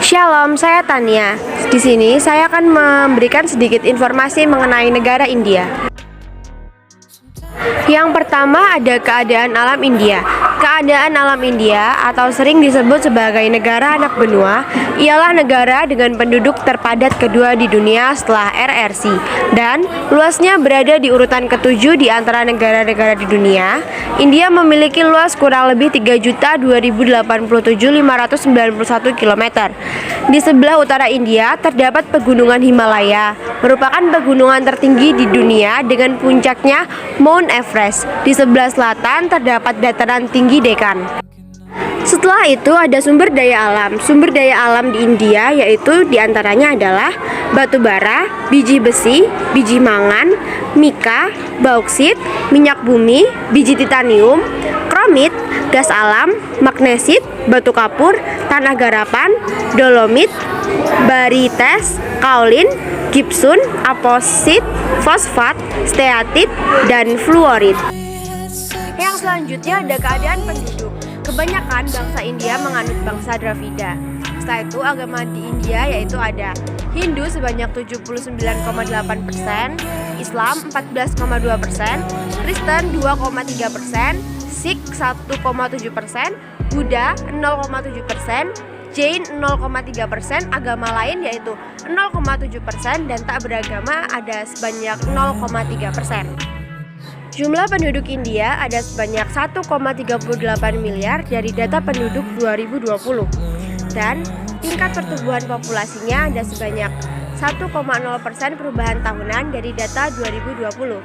Shalom, saya Tania. Di sini saya akan memberikan sedikit informasi mengenai negara India. Yang pertama ada keadaan alam India. Keadaan alam India atau sering disebut sebagai negara anak benua ialah negara dengan penduduk terpadat kedua di dunia setelah RRC dan luasnya berada di urutan ke-7 di antara negara-negara di dunia. India memiliki luas kurang lebih 3.087.591 km. Di sebelah utara India terdapat pegunungan Himalaya, merupakan pegunungan tertinggi di dunia dengan puncaknya Mount Everest. Di sebelah selatan terdapat dataran tinggi Deccan. Setelah itu ada sumber daya alam. Sumber daya alam di India yaitu diantaranya adalah batu bara, biji besi, biji mangan, mika, bauksit, minyak bumi, biji titanium, kromit, gas alam, magnesit, batu kapur, tanah garapan, dolomit, barites, kaolin, gipsun, aposit, fosfat, steatit, dan fluorid. Yang selanjutnya ada keadaan penduduk. Kebanyakan bangsa India menganut bangsa Dravida. Setelah itu agama di India yaitu ada Hindu sebanyak 79,8%, Islam 14,2%, Kristen 2,3%, Sikh 1,7%, Buddha 0,7%, Jain 0,3%, agama lain yaitu 0,7% dan tak beragama ada sebanyak 0,3%. Jumlah penduduk India ada sebanyak 1,38 miliar dari data penduduk 2020 dan tingkat pertumbuhan populasinya ada sebanyak 1,0% perubahan tahunan dari data 2020.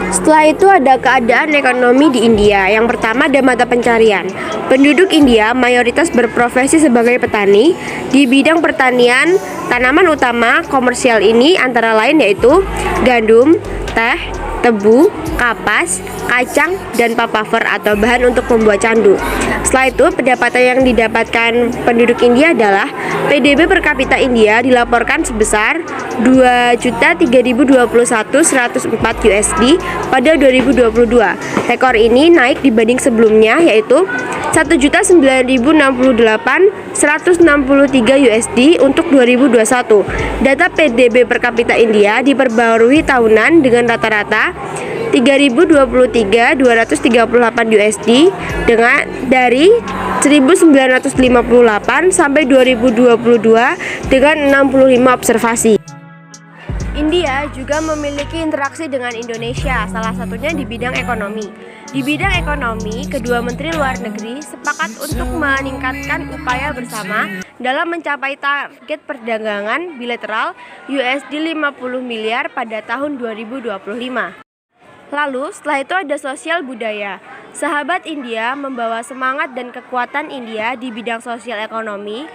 Setelah itu ada keadaan ekonomi di India. Yang pertama ada mata pencarian. Penduduk India mayoritas berprofesi sebagai petani. Di bidang pertanian, tanaman utama komersial ini antara lain yaitu gandum, teh, tebu, kapas, kacang, dan papaver atau bahan untuk membuat candu. Setelah itu, pendapatan yang didapatkan penduduk India adalah PDB per kapita India dilaporkan sebesar 2.003.021.104 USD pada 2022. Rekor ini naik dibanding sebelumnya yaitu 1.090.863 USD untuk 2021. Data PDB per kapita India diperbarui tahunan dengan rata-rata 3.023.238 USD dari 1958 sampai 2022 dengan 65 observasi. India juga memiliki interaksi dengan Indonesia, salah satunya di bidang ekonomi. Di bidang ekonomi, kedua menteri luar negeri sepakat untuk meningkatkan upaya bersama dalam mencapai target perdagangan bilateral USD 50 miliar pada tahun 2025. Lalu setelah itu ada sosial budaya. Sahabat India membawa semangat dan kekuatan India di bidang sosial ekonomi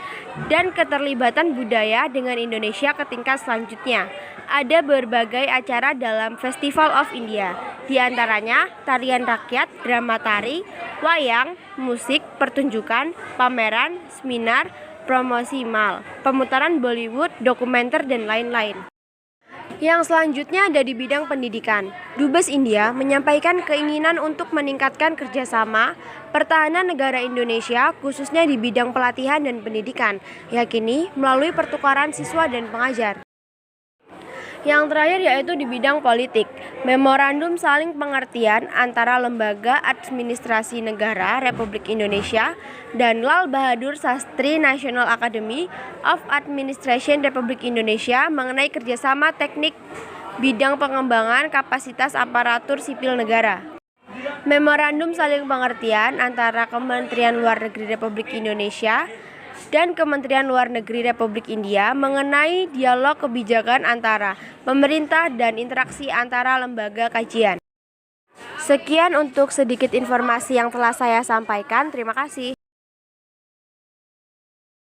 dan keterlibatan budaya dengan Indonesia ke tingkat selanjutnya. Ada berbagai acara dalam Festival of India, di antaranya tarian rakyat, drama tari, wayang, musik, pertunjukan, pameran, seminar, promosi mal, pemutaran Bollywood, dokumenter, dan lain-lain. Yang selanjutnya ada di bidang pendidikan. Dubes India menyampaikan keinginan untuk meningkatkan kerjasama pertahanan negara Indonesia khususnya di bidang pelatihan dan pendidikan, yakni melalui pertukaran siswa dan pengajar. Yang terakhir yaitu di bidang politik. Memorandum saling pengertian antara Lembaga Administrasi Negara Republik Indonesia dan Lal Bahadur Sastri National Academy of Administration Republik Indonesia mengenai kerjasama teknik bidang pengembangan kapasitas aparatur sipil negara. Memorandum saling pengertian antara Kementerian Luar Negeri Republik Indonesia dan Kementerian Luar Negeri Republik India mengenai dialog kebijakan antara pemerintah dan interaksi antara lembaga kajian. Sekian untuk sedikit informasi yang telah saya sampaikan. Terima kasih.